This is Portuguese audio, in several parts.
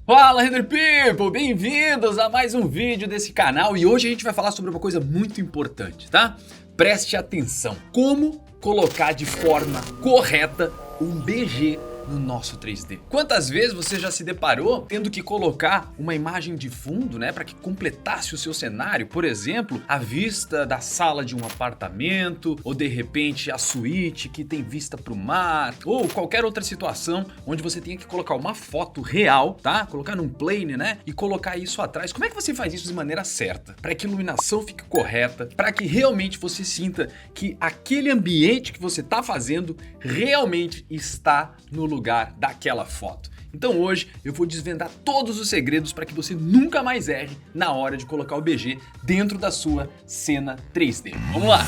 Fala, Render People! Bem-vindos a mais um vídeo desse canal e hoje a gente vai falar sobre uma coisa muito importante, tá? Preste atenção, como colocar de forma correta um BG no nosso 3D. Quantas vezes você já se deparou tendo que colocar uma imagem de fundo, né, para que completasse o seu cenário? Por exemplo, a vista da sala de um apartamento, ou de repente a suíte que tem vista para o mar, ou qualquer outra situação onde você tenha que colocar uma foto real, tá? Colocar num plane, né, e colocar isso atrás. Como é que você faz isso de maneira certa? Para que a iluminação fique correta, para que realmente você sinta que aquele ambiente que você está fazendo realmente está no lugar daquela foto. Então hoje eu vou desvendar todos os segredos para que você nunca mais erre na hora de colocar o BG dentro da sua cena 3D. Vamos lá!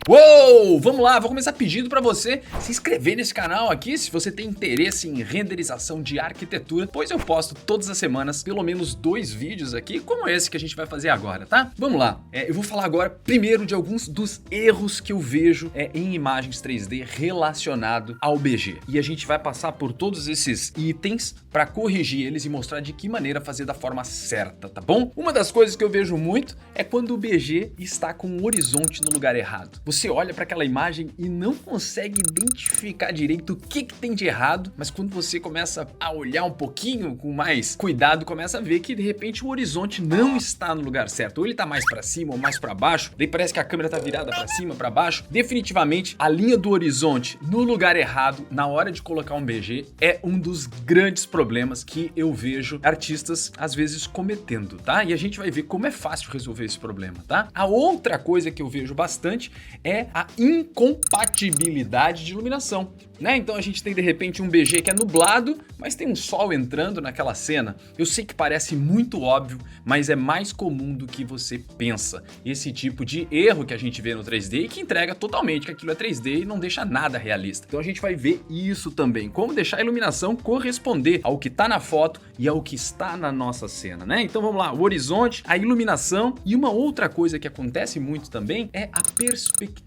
Uou, vamos lá, vou começar pedindo para você se inscrever nesse canal aqui se você tem interesse em renderização de arquitetura, pois eu posto todas as semanas pelo menos 2 vídeos aqui, como esse que a gente vai fazer agora, tá? Vamos lá, eu vou falar agora primeiro de alguns dos erros que eu vejo em imagens 3D relacionado ao BG. E a gente vai passar por todos esses itens para corrigir eles e mostrar de que maneira fazer da forma certa, tá bom? Uma das coisas que eu vejo muito é quando o BG está com o horizonte no lugar errado. Você olha para aquela imagem e não consegue identificar direito o que tem de errado, mas quando você começa a olhar um pouquinho com mais cuidado, começa a ver que de repente o horizonte não está no lugar certo. Ou ele está mais para cima ou mais para baixo, daí parece que a câmera está virada para cima, para baixo. Definitivamente a linha do horizonte no lugar errado na hora de colocar um BG é um dos grandes problemas que eu vejo artistas às vezes cometendo, tá? E a gente vai ver como é fácil resolver esse problema, tá? A outra coisa que eu vejo bastante é a incompatibilidade de iluminação, né? Então a gente tem de repente um BG que é nublado, mas tem um sol entrando naquela cena. Eu sei que parece muito óbvio, mas é mais comum do que você pensa. Esse tipo de erro que a gente vê no 3D e que entrega totalmente que aquilo é 3D e não deixa nada realista. Então a gente vai ver isso também, como deixar a iluminação corresponder ao que está na foto e ao que está na nossa cena, né? Então vamos lá, o horizonte, a iluminação e uma outra coisa que acontece muito também é a perspectiva.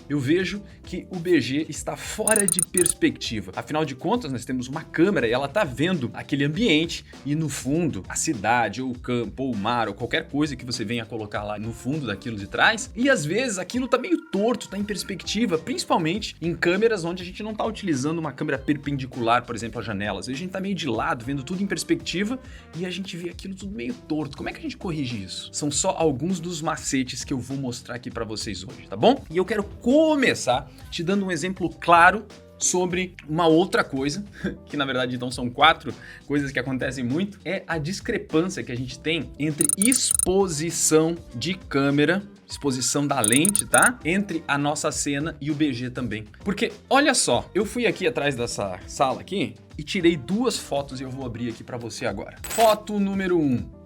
Eu vejo que o BG está fora de perspectiva. Afinal de contas, nós temos uma câmera e ela está vendo aquele ambiente e no fundo, a cidade, ou o campo, ou o mar, ou qualquer coisa que você venha colocar lá no fundo daquilo de trás. E às vezes aquilo está meio torto, está em perspectiva, principalmente em câmeras onde a gente não está utilizando uma câmera perpendicular, por exemplo, às janelas. Às vezes a gente está meio de lado, vendo tudo em perspectiva e a gente vê aquilo tudo meio torto. Como é que a gente corrige isso? São só alguns dos macetes que eu vou mostrar aqui para vocês hoje, tá bom? E eu quero começar te dando um exemplo claro sobre uma outra coisa, que na verdade então são 4 coisas que acontecem muito, é a discrepância que a gente tem entre exposição de câmera, exposição da lente, tá? Entre a nossa cena e o BG também. Porque, olha só, eu fui aqui atrás dessa sala aqui e tirei 2 fotos e eu vou abrir aqui para você agora. Foto número 1.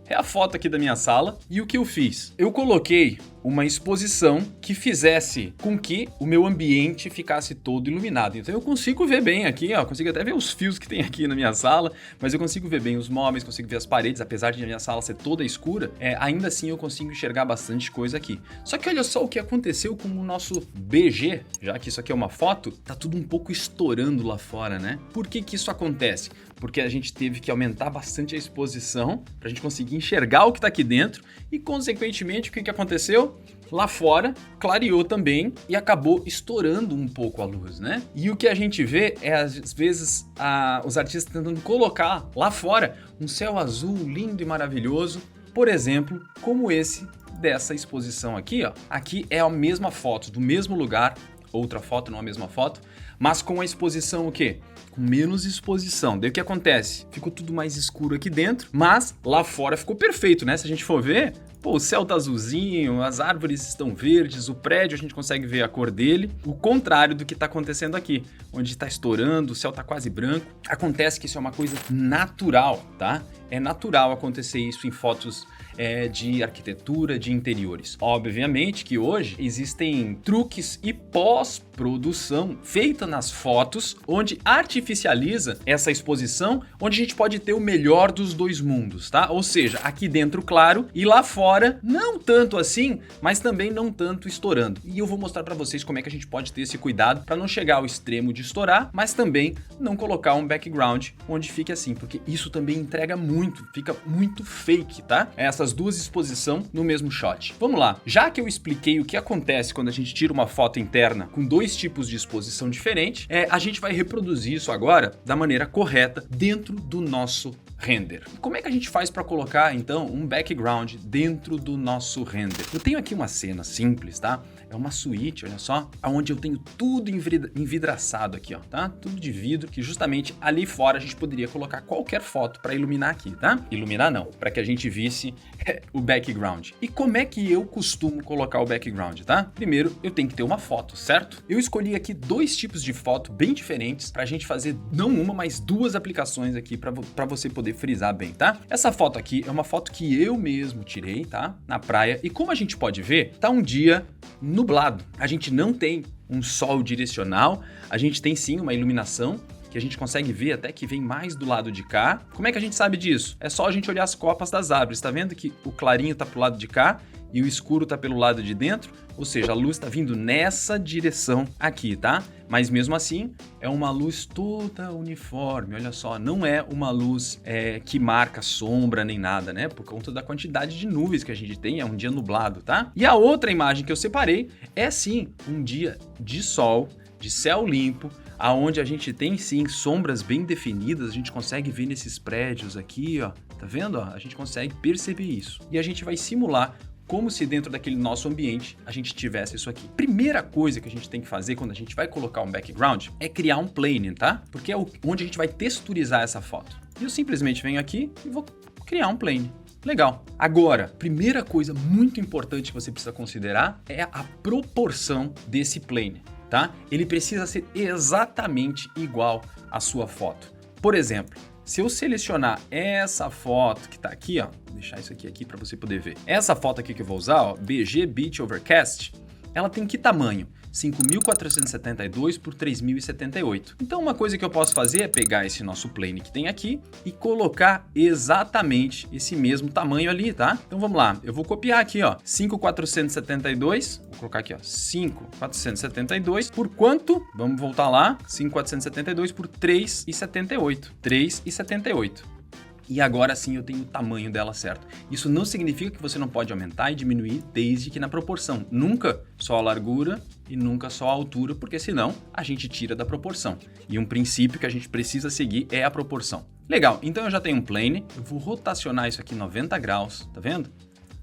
É a foto aqui da minha sala e o que eu fiz? Eu coloquei uma exposição que fizesse com que o meu ambiente ficasse todo iluminado. Então eu consigo ver bem aqui, ó, consigo até ver os fios que tem aqui na minha sala, mas eu consigo ver bem os móveis, consigo ver as paredes, apesar de a minha sala ser toda escura, ainda assim eu consigo enxergar bastante coisa aqui. Só que olha só o que aconteceu com o nosso BG, já que isso aqui é uma foto, tá tudo um pouco estourando lá fora, né? Por que que isso acontece? Porque a gente teve que aumentar bastante a exposição para a gente conseguir enxergar o que está aqui dentro e, consequentemente, o que aconteceu? Lá fora, clareou também e acabou estourando um pouco a luz, né? E o que a gente vê é, às vezes, os artistas tentando colocar lá fora um céu azul lindo e maravilhoso, por exemplo, como esse dessa exposição aqui, ó. Aqui é a mesma foto, do mesmo lugar, outra foto, não a mesma foto, mas com a exposição o quê? Com menos exposição. Daí o que acontece? Ficou tudo mais escuro aqui dentro, mas lá fora ficou perfeito, né? Se a gente for ver, pô, o céu tá azulzinho, as árvores estão verdes, o prédio a gente consegue ver a cor dele. O contrário do que tá acontecendo aqui, onde tá estourando, o céu tá quase branco. Acontece que isso é uma coisa natural, tá? É natural acontecer isso em fotos de arquitetura, de interiores. Obviamente que hoje existem truques e pós-produção feita nas fotos, onde artificializa essa exposição, onde a gente pode ter o melhor dos dois mundos, tá? Ou seja, aqui dentro claro e lá fora não tanto assim, mas também não tanto estourando. E eu vou mostrar para vocês como é que a gente pode ter esse cuidado para não chegar ao extremo de estourar, mas também não colocar um background onde fique assim, porque isso também entrega muito, fica muito fake, tá? Essas duas exposições no mesmo shot. Vamos lá, já que eu expliquei o que acontece quando a gente tira uma foto interna com dois tipos de exposição diferente, a gente vai reproduzir isso agora da maneira correta dentro do nosso render. Como é que a gente faz para colocar então um background dentro do nosso render? Eu tenho aqui uma cena simples, tá? É uma suíte, olha só, onde eu tenho tudo envidraçado aqui, ó, tá? Tudo de vidro, que justamente ali fora a gente poderia colocar qualquer foto para iluminar aqui, tá? Iluminar não, para que a gente visse o background. E como é que eu costumo colocar o background, tá? Primeiro, eu tenho que ter uma foto, certo? Eu escolhi aqui dois tipos de foto bem diferentes para a gente fazer não uma, mas duas aplicações aqui para você poder frisar bem, tá? Essa foto aqui é uma foto que eu mesmo tirei, tá? Na praia. E como a gente pode ver, tá um dia nublado. A gente não tem um sol direcional, a gente tem sim uma iluminação que a gente consegue ver até que vem mais do lado de cá. Como é que a gente sabe disso? É só a gente olhar as copas das árvores, tá vendo que o clarinho tá pro lado de cá e o escuro tá pelo lado de dentro? Ou seja, a luz tá vindo nessa direção aqui, tá? Mas mesmo assim, é uma luz toda uniforme, olha só, não é uma luz que marca sombra nem nada, né? Por conta da quantidade de nuvens que a gente tem, é um dia nublado, tá? E a outra imagem que eu separei é sim, um dia de sol, de céu limpo, aonde a gente tem sim sombras bem definidas, a gente consegue ver nesses prédios aqui, ó, tá vendo? Ó? A gente consegue perceber isso. E a gente vai simular como se dentro daquele nosso ambiente a gente tivesse isso aqui. Primeira coisa que a gente tem que fazer quando a gente vai colocar um background é criar um plane, tá? Porque é onde a gente vai texturizar essa foto. E eu simplesmente venho aqui e vou criar um plane. Legal. Agora, primeira coisa muito importante que você precisa considerar é a proporção desse plane, tá? Ele precisa ser exatamente igual à sua foto. Por exemplo, se eu selecionar essa foto que tá aqui, ó, vou deixar isso aqui para você poder ver. Essa foto aqui que eu vou usar, ó, BG Beach Overcast, ela tem que tamanho? 5.472 por 3.078. Então uma coisa que eu posso fazer é pegar esse nosso plane que tem aqui e colocar exatamente esse mesmo tamanho ali, tá? Então vamos lá, eu vou copiar aqui, ó, 5.472, vou colocar aqui, ó, 5.472 por quanto? Vamos voltar lá, 5.472 por 3.78. 3.78. E agora sim eu tenho o tamanho dela certo. Isso não significa que você não pode aumentar e diminuir desde que na proporção. Nunca só a largura e nunca só a altura, porque senão a gente tira da proporção. E um princípio que a gente precisa seguir é a proporção. Legal, então eu já tenho um plane, eu vou rotacionar isso aqui 90 graus, tá vendo?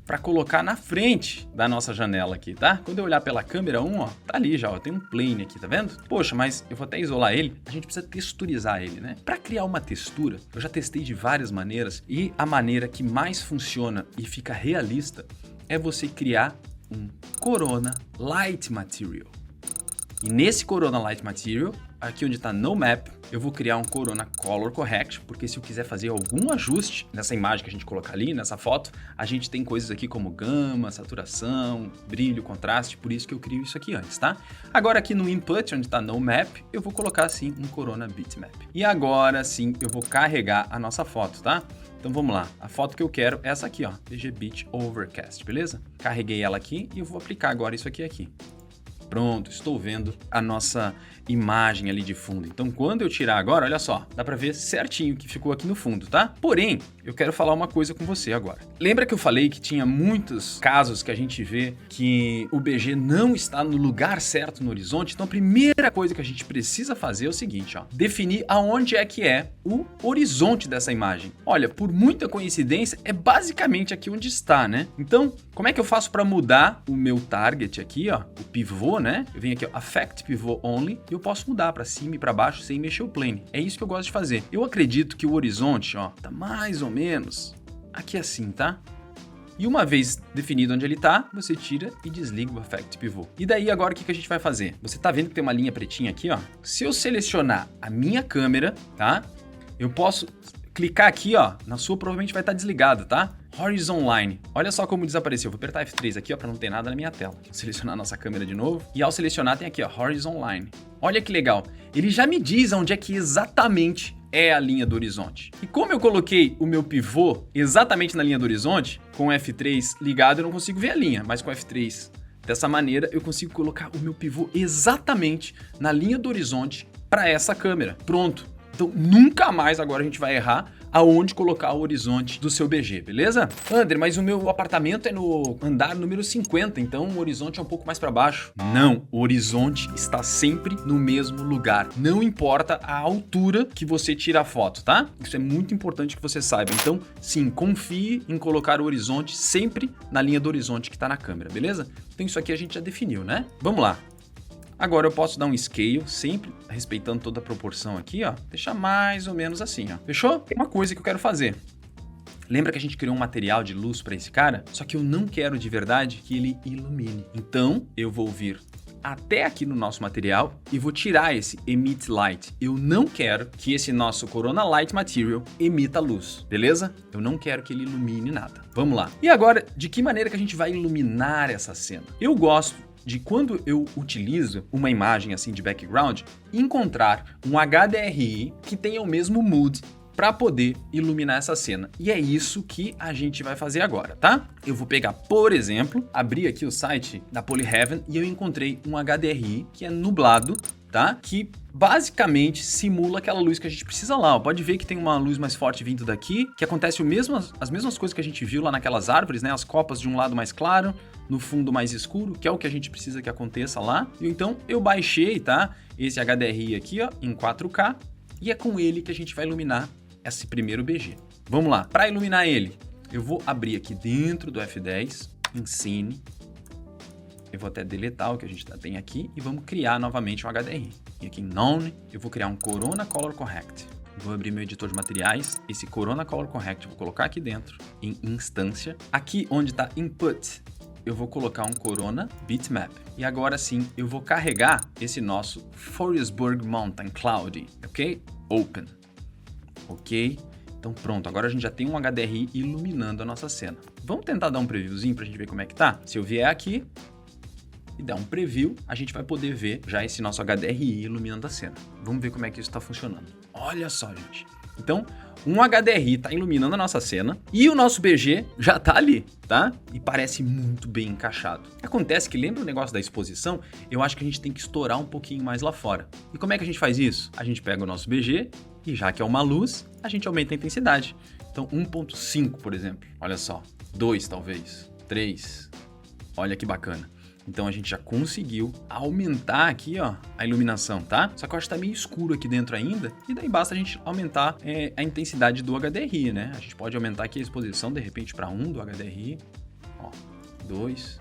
Para colocar na frente da nossa janela aqui, tá? Quando eu olhar pela câmera 1, ó, tá ali já, ó, tem um plane aqui, tá vendo? Poxa, mas eu vou até isolar ele, a gente precisa texturizar ele, né? Para criar uma textura, eu já testei de várias maneiras e a maneira que mais funciona e fica realista é você criar um Corona Light Material. E nesse Corona Light Material, aqui onde está No Map, eu vou criar um Corona Color Correct, porque se eu quiser fazer algum ajuste nessa imagem que a gente colocar ali, nessa foto, a gente tem coisas aqui como gama, saturação, brilho, contraste, por isso que eu crio isso aqui antes, tá? Agora aqui no Input, onde está No Map, eu vou colocar assim um Corona Bitmap. E agora sim, eu vou carregar a nossa foto, tá? Então vamos lá, a foto que eu quero é essa aqui, ó, BG Beach Overcast, beleza? Carreguei ela aqui e eu vou aplicar agora isso aqui. Pronto, estou vendo a nossa imagem ali de fundo. Então, quando eu tirar agora, olha só, dá para ver certinho que ficou aqui no fundo, tá? Porém, eu quero falar uma coisa com você agora. Lembra que eu falei que tinha muitos casos que a gente vê que o BG não está no lugar certo no horizonte? Então, a primeira coisa que a gente precisa fazer é o seguinte, ó, definir aonde é que é o horizonte dessa imagem. Olha, por muita coincidência, é basicamente aqui onde está, né? Então, como é que eu faço para mudar o meu target aqui, ó, o pivô, né? Eu venho aqui, ó, Affect Pivot Only, e eu posso mudar para cima e para baixo sem mexer o plane. É isso que eu gosto de fazer. Eu acredito que o horizonte, ó, tá mais ou menos aqui assim, tá? E uma vez definido onde ele tá, você tira e desliga o Affect Pivot. E daí agora o que a gente vai fazer? Você tá vendo que tem uma linha pretinha aqui, ó? Se eu selecionar a minha câmera, tá? Eu posso clicar aqui, ó, na sua provavelmente vai estar desligada, tá? Horizon Line. Olha só como desapareceu. Vou apertar F3 aqui, ó, para não ter nada na minha tela. Vou selecionar a nossa câmera de novo. E ao selecionar tem aqui, ó, Horizon Line. Olha que legal. Ele já me diz onde é que exatamente é a linha do horizonte. E como eu coloquei o meu pivô exatamente na linha do horizonte, com o F3 ligado eu não consigo ver a linha, mas com o F3 dessa maneira eu consigo colocar o meu pivô exatamente na linha do horizonte para essa câmera. Pronto. Então nunca mais agora a gente vai errar aonde colocar o horizonte do seu BG, beleza? André, mas o meu apartamento é no andar número 50, então o horizonte é um pouco mais para baixo. Não, o horizonte está sempre no mesmo lugar. Não importa a altura que você tira a foto, tá? Isso é muito importante que você saiba. Então, sim, confie em colocar o horizonte sempre na linha do horizonte que está na câmera, beleza? Então isso aqui a gente já definiu, né? Vamos lá. Agora eu posso dar um scale, sempre respeitando toda a proporção aqui, ó. Deixar mais ou menos assim, ó. Fechou? Tem uma coisa que eu quero fazer. Lembra que a gente criou um material de luz para esse cara? Só que eu não quero de verdade que ele ilumine. Então, eu vou vir até aqui no nosso material e vou tirar esse Emit Light. Eu não quero que esse nosso Corona Light Material emita luz, beleza? Eu não quero que ele ilumine nada. Vamos lá. E agora, de que maneira que a gente vai iluminar essa cena? Eu gosto de quando eu utilizo uma imagem assim de background, encontrar um HDRI que tenha o mesmo mood para poder iluminar essa cena. E é isso que a gente vai fazer agora, tá? Eu vou pegar, por exemplo, abrir aqui o site da Polyheaven e eu encontrei um HDRI que é nublado, tá? Que basicamente simula aquela luz que a gente precisa lá. Ó. Pode ver que tem uma luz mais forte vindo daqui, que acontece as mesmas coisas que a gente viu lá naquelas árvores, né? As copas de um lado mais claro, no fundo mais escuro, que é o que a gente precisa que aconteça lá. E então eu baixei, tá? Esse HDRI aqui, ó, em 4K, e é com ele que a gente vai iluminar esse primeiro BG. Vamos lá. Para iluminar ele, eu vou abrir aqui dentro do F10, em Scene. Eu vou até deletar o que a gente tem aqui e vamos criar novamente um HDRI. E aqui em None, eu vou criar um Corona Color Correct. Vou abrir meu editor de materiais, esse Corona Color Correct eu vou colocar aqui dentro, em instância. Aqui onde está Input, eu vou colocar um Corona Bitmap. E agora sim, eu vou carregar esse nosso Forestburg Mountain Cloudy, ok? Open. Ok? Então pronto, agora a gente já tem um HDRI iluminando a nossa cena. Vamos tentar dar um previewzinho pra gente ver como é que tá? Se eu vier aqui e der um preview, a gente vai poder ver já esse nosso HDRI iluminando a cena. Vamos ver como é que isso está funcionando. Olha só, gente. Então, um HDRI está iluminando a nossa cena e o nosso BG já está ali, tá? E parece muito bem encaixado. Acontece que, lembra o negócio da exposição? Eu acho que a gente tem que estourar um pouquinho mais lá fora. E como é que a gente faz isso? A gente pega o nosso BG e, já que é uma luz, a gente aumenta a intensidade. Então, 1.5, por exemplo. Olha só. 2, talvez. 3. Olha que bacana. Então a gente já conseguiu aumentar aqui, ó, a iluminação, tá? Só que eu acho que tá meio escuro aqui dentro ainda. E daí basta a gente aumentar a intensidade do HDRI, né? A gente pode aumentar aqui a exposição, de repente, para 1 do HDRI. Ó, 2.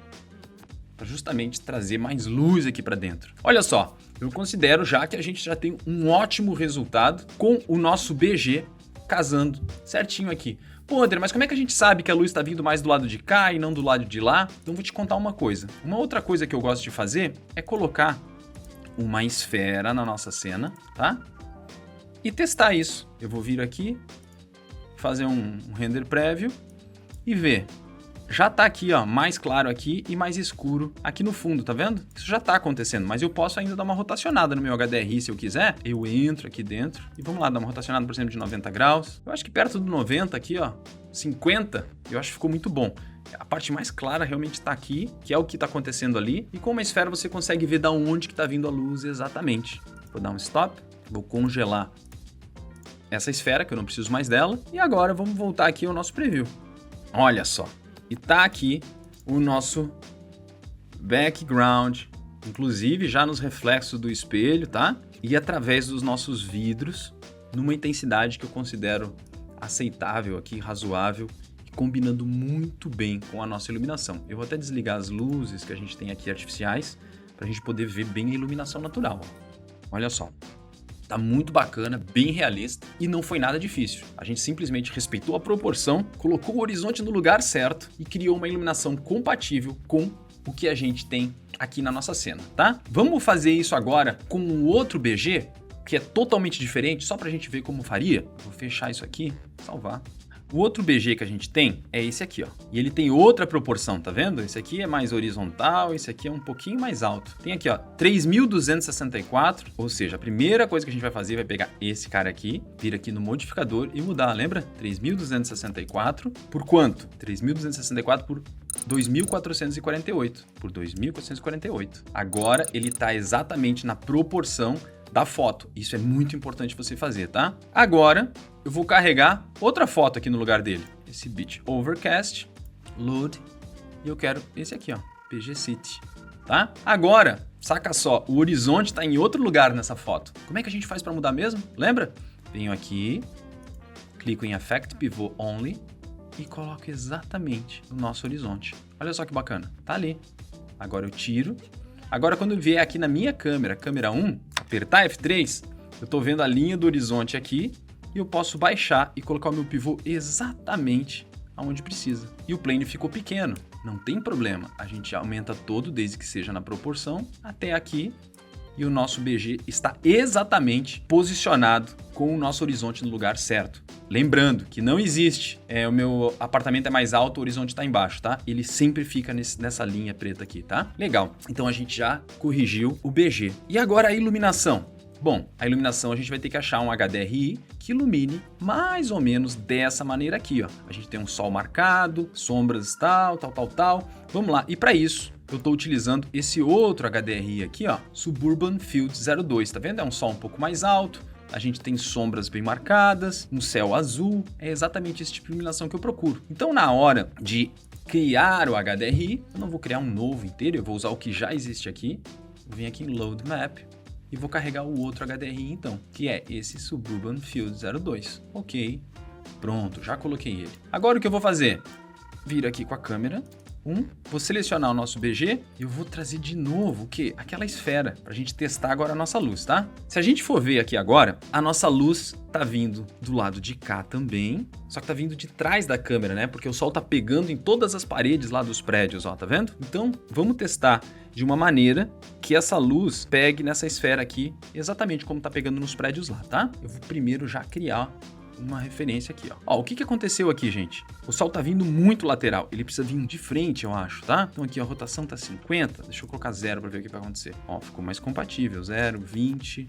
Para justamente trazer mais luz aqui para dentro. Olha só, eu considero já que a gente já tem um ótimo resultado com o nosso BG casando certinho aqui. Pô, André, mas como é que a gente sabe que a luz está vindo mais do lado de cá e não do lado de lá? Então vou te contar uma coisa. Uma outra coisa que eu gosto de fazer é colocar uma esfera na nossa cena, tá? E testar isso. Eu vou vir aqui, fazer um render prévio e ver. Já tá aqui, ó, mais claro aqui e mais escuro aqui no fundo, tá vendo? Isso já tá acontecendo, mas eu posso ainda dar uma rotacionada no meu HDRI se eu quiser. Eu entro aqui dentro e vamos lá, dar uma rotacionada, por exemplo, de 90 graus. Eu acho que perto do 90 aqui, ó, 50, eu acho que ficou muito bom. A parte mais clara realmente está aqui, que é o que está acontecendo ali. E com uma esfera você consegue ver da onde que está vindo a luz exatamente. Vou dar um stop, vou congelar essa esfera, que eu não preciso mais dela. E agora vamos voltar aqui ao nosso preview. Olha só. E tá aqui o nosso background, inclusive já nos reflexos do espelho, tá? E através dos nossos vidros, numa intensidade que eu considero aceitável aqui, razoável, e combinando muito bem com a nossa iluminação. Eu vou até desligar as luzes que a gente tem aqui artificiais, para a gente poder ver bem a iluminação natural. Olha só. Tá muito bacana, bem realista e não foi nada difícil. A gente simplesmente respeitou a proporção, colocou o horizonte no lugar certo e criou uma iluminação compatível com o que a gente tem aqui na nossa cena, tá? Vamos fazer isso agora com um outro BG, que é totalmente diferente, só pra gente ver como faria. Vou fechar isso aqui, salvar. O outro BG que a gente tem é esse aqui, ó. E ele tem outra proporção, tá vendo? Esse aqui é mais horizontal, esse aqui é um pouquinho mais alto. Tem aqui, ó, 3.264, ou seja, a primeira coisa que a gente vai fazer vai pegar esse cara aqui, vir aqui no modificador e mudar, lembra? 3.264 por quanto? 3.264 por 2.448, por 2.448. Agora ele tá exatamente na proporção da foto. Isso é muito importante você fazer, tá? Agora eu vou carregar outra foto aqui no lugar dele. Esse bit overcast, load, e eu quero esse aqui, ó, PG City, tá? Agora, saca só, o horizonte está em outro lugar nessa foto. Como é que a gente faz para mudar mesmo? Lembra? Venho aqui, clico em Effect Pivot Only e coloco exatamente o nosso horizonte. Olha só que bacana, tá ali. Agora eu tiro. Agora quando eu vier aqui na minha câmera, câmera 1, apertar F3, eu estou vendo a linha do horizonte aqui e eu posso baixar e colocar o meu pivô exatamente aonde precisa. E o plane ficou pequeno, não tem problema. A gente aumenta todo desde que seja na proporção até aqui e o nosso BG está exatamente posicionado com o nosso horizonte no lugar certo. Lembrando que não existe, o meu apartamento é mais alto, o horizonte está embaixo, tá? Ele sempre fica nessa linha preta aqui, tá? Legal, então a gente já corrigiu o BG. E agora a iluminação. Bom, a iluminação a gente vai ter que achar um HDRI que ilumine mais ou menos dessa maneira aqui, ó. A gente tem um sol marcado, sombras tal. Vamos lá, e para isso eu estou utilizando esse outro HDRI aqui, ó, Suburban Field 02, tá vendo? É um sol um pouco mais alto, a gente tem sombras bem marcadas, um céu azul, é exatamente esse tipo de iluminação que eu procuro. Então, na hora de criar o HDRI, eu não vou criar um novo inteiro, eu vou usar o que já existe aqui, vou vir aqui em Load Map e vou carregar o outro HDRI então, que é esse Suburban Field 02. Ok, pronto, já coloquei ele. Agora o que eu vou fazer? Vir aqui com a câmera, vou selecionar o nosso BG e eu vou trazer de novo o quê? Aquela esfera, pra gente testar agora a nossa luz, tá? Se a gente for ver aqui agora, a nossa luz tá vindo do lado de cá também, só que tá vindo de trás da câmera, né? Porque o sol tá pegando em todas as paredes lá dos prédios, ó, tá vendo? Então, vamos testar de uma maneira que essa luz pegue nessa esfera aqui, exatamente como tá pegando nos prédios lá, tá? Eu vou primeiro já criar uma referência aqui, ó. Ó, o que aconteceu aqui, gente? O sol tá vindo muito lateral, ele precisa vir de frente, eu acho, tá? Então aqui a rotação tá 50, deixa eu colocar 0 para ver o que vai acontecer. Ó, ficou mais compatível, 0, 20,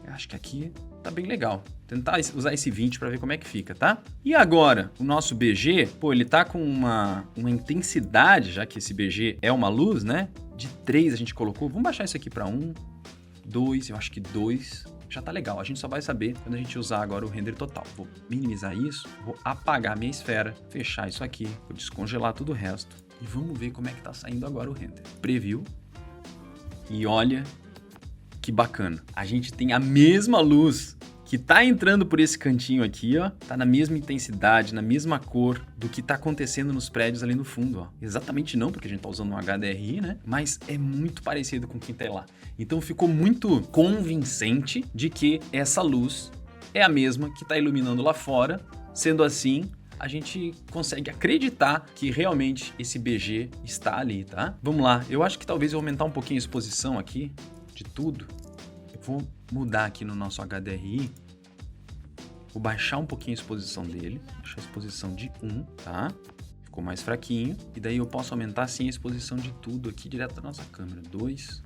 eu acho que aqui tá bem legal. Tentar usar esse 20 para ver como é que fica, tá? E agora, o nosso BG, pô, ele tá com uma intensidade, já que esse BG é uma luz, né? De 3 a gente colocou, vamos baixar isso aqui para 1, 2, eu acho que 2... já tá legal, a gente só vai saber quando a gente usar agora o render total. Vou minimizar isso, vou apagar minha esfera, fechar isso aqui, vou descongelar todo o resto e vamos ver como é que tá saindo agora o render. Preview e olha que bacana, a gente tem a mesma luz que tá entrando por esse cantinho aqui, ó, tá na mesma intensidade, na mesma cor do que tá acontecendo nos prédios ali no fundo, ó. Exatamente não, porque a gente tá usando um HDRI, né? Mas é muito parecido com quem tá lá. Então ficou muito convincente de que essa luz é a mesma que tá iluminando lá fora. Sendo assim, a gente consegue acreditar que realmente esse BG está ali, tá? Vamos lá, eu acho que talvez eu aumentar um pouquinho a exposição aqui de tudo. Eu vou mudar aqui no nosso HDRI, vou baixar um pouquinho a exposição dele, deixar a exposição de 1, tá? Ficou mais fraquinho, e daí eu posso aumentar sim a exposição de tudo aqui direto da nossa câmera, 2,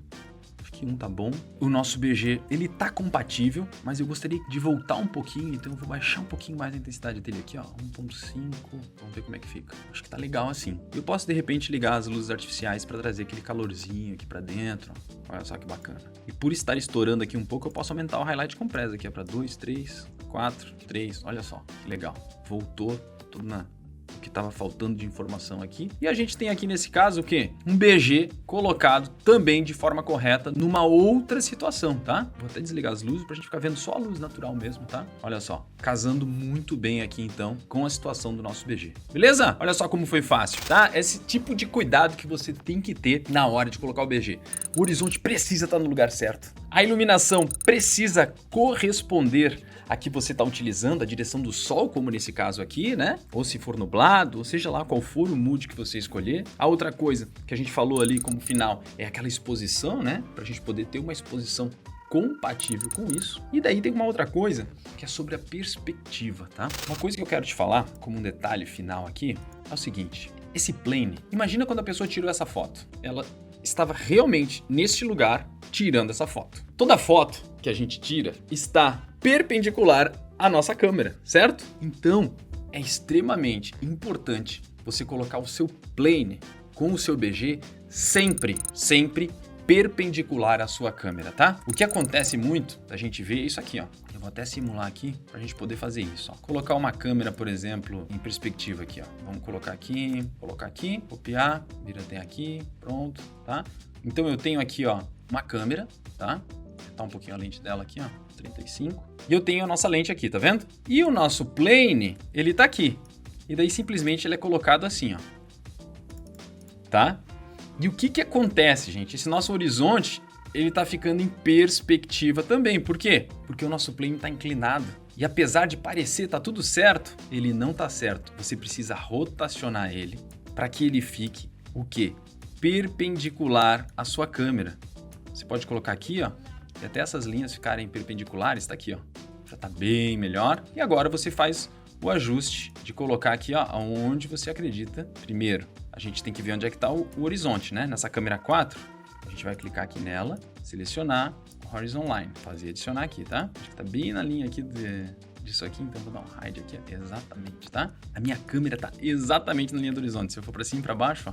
acho que 1 tá bom. O nosso BG, ele tá compatível, mas eu gostaria de voltar um pouquinho, então eu vou baixar um pouquinho mais a intensidade dele aqui, ó, 1.5, vamos ver como é que fica. Acho que tá legal assim. Eu posso de repente ligar as luzes artificiais para trazer aquele calorzinho aqui para dentro, ó. Olha só que bacana. E por estar estourando aqui um pouco, eu posso aumentar o Highlight Compress aqui, ó, para 2, 3, 4, 3, olha só, que legal. Voltou tudo o que estava faltando de informação aqui. E a gente tem aqui nesse caso o quê? Um BG colocado também de forma correta numa outra situação, tá? Vou até desligar as luzes pra gente ficar vendo só a luz natural mesmo, tá? Olha só, casando muito bem aqui então com a situação do nosso BG. Beleza? Olha só como foi fácil, tá? Esse tipo de cuidado que você tem que ter na hora de colocar o BG. O horizonte precisa estar no lugar certo. A iluminação precisa corresponder a que você está utilizando, a direção do sol, como nesse caso aqui, né? Ou se for nublado, ou seja lá qual for o mood que você escolher. A outra coisa que a gente falou ali como final é aquela exposição, né? Para a gente poder ter uma exposição compatível com isso. E daí tem uma outra coisa que é sobre a perspectiva, tá? Uma coisa que eu quero te falar como um detalhe final aqui é o seguinte: esse plane, imagina quando a pessoa tirou essa foto. Ela estava realmente neste lugar tirando essa foto. Toda foto que a gente tira está perpendicular à nossa câmera, certo? Então, é extremamente importante você colocar o seu plane com o seu BG sempre perpendicular à sua câmera, tá? O que acontece muito, a gente vê isso aqui, ó. Eu vou até simular aqui pra gente poder fazer isso, ó. Colocar uma câmera, por exemplo, em perspectiva aqui, ó. Vamos colocar aqui, copiar, vira até aqui, pronto, tá? Então eu tenho aqui, ó, uma câmera, tá? Tá um pouquinho a lente dela aqui, ó, 35. E eu tenho a nossa lente aqui, tá vendo? E o nosso plane, ele tá aqui. E daí simplesmente ele é colocado assim, ó. Tá? E o que acontece, gente? Esse nosso horizonte, ele tá ficando em perspectiva também. Por quê? Porque o nosso plane tá inclinado. E apesar de parecer tá tudo certo, ele não tá certo. Você precisa rotacionar ele para que ele fique o quê? Perpendicular à sua câmera. Você pode colocar aqui, ó, e até essas linhas ficarem perpendiculares, tá aqui, ó. Já tá bem melhor. E agora você faz o ajuste de colocar aqui, ó, onde você acredita. Primeiro, a gente tem que ver onde é que tá o horizonte, né? Nessa câmera 4, a gente vai clicar aqui nela, selecionar Horizon Line, fazer adicionar aqui, tá? Acho que tá bem na linha aqui disso aqui, então vou dar um hide aqui, exatamente, tá? A minha câmera tá exatamente na linha do horizonte. Se eu for pra cima e pra baixo, ó,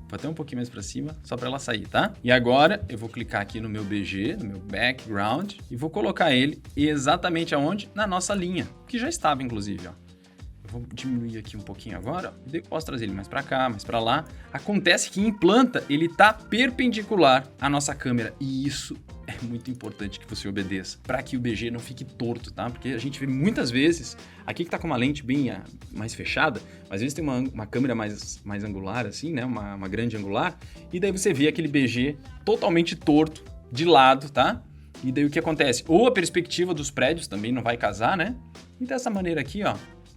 vou até um pouquinho mais pra cima, só pra ela sair, tá? E agora eu vou clicar aqui no meu BG, no meu background, e vou colocar ele exatamente aonde? Na nossa linha, que já estava, inclusive, ó. Vou diminuir aqui um pouquinho agora, e daí eu posso trazer ele mais para cá, mais para lá. Acontece que em planta ele tá perpendicular à nossa câmera, e isso é muito importante que você obedeça, para que o BG não fique torto, tá? Porque a gente vê muitas vezes, aqui que tá com uma lente bem mais fechada, às vezes tem uma câmera mais angular assim, né? Uma grande angular, e daí você vê aquele BG totalmente torto, de lado, tá? E daí o que acontece? Ou a perspectiva dos prédios também não vai casar, né? E dessa maneira aqui, ó,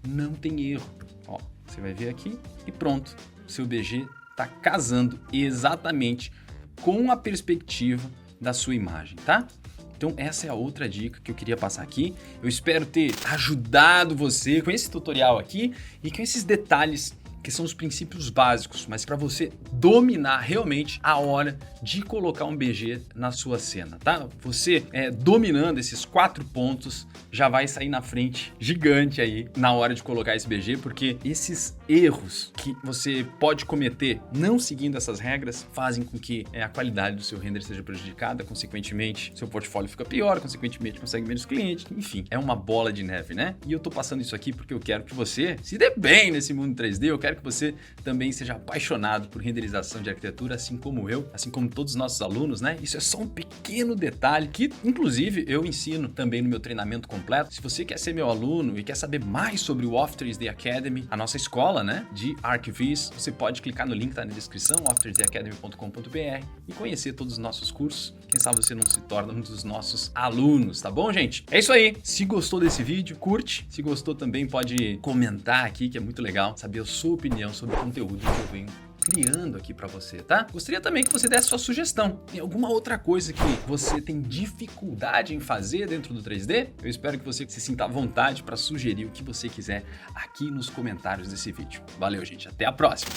não tem erro. Ó, você vai ver aqui e pronto. Seu BG tá casando exatamente com a perspectiva da sua imagem, tá? Então essa é a outra dica que eu queria passar aqui. Eu espero ter ajudado você com esse tutorial aqui e com esses detalhes que são os princípios básicos, mas para você dominar realmente a hora de colocar um BG na sua cena, tá? Você dominando esses 4 pontos já vai sair na frente gigante aí na hora de colocar esse BG, porque esses erros que você pode cometer não seguindo essas regras fazem com que a qualidade do seu render seja prejudicada, consequentemente seu portfólio fica pior, consequentemente consegue menos cliente, enfim, é uma bola de neve, né? E eu tô passando isso aqui porque eu quero que você se dê bem nesse mundo 3D, eu quero que você também seja apaixonado por renderização de arquitetura, assim como eu, assim como todos os nossos alunos, né? Isso é só um pequeno detalhe que, inclusive, eu ensino também no meu treinamento completo. Se você quer ser meu aluno e quer saber mais sobre o Off 3D Academy, a nossa escola, né, de ArcViz, você pode clicar no link que tá na descrição, off3dacademy.com.br, e conhecer todos os nossos cursos. Quem sabe você não se torna um dos nossos alunos, tá bom, gente? É isso aí. Se gostou desse vídeo, curte. Se gostou também, pode comentar aqui, que é muito legal saber a sua opinião sobre o conteúdo que eu venho criando aqui pra você, tá? Gostaria também que você desse sua sugestão. Tem alguma outra coisa que você tem dificuldade em fazer dentro do 3D? Eu espero que você se sinta à vontade para sugerir o que você quiser aqui nos comentários desse vídeo. Valeu, gente. Até a próxima!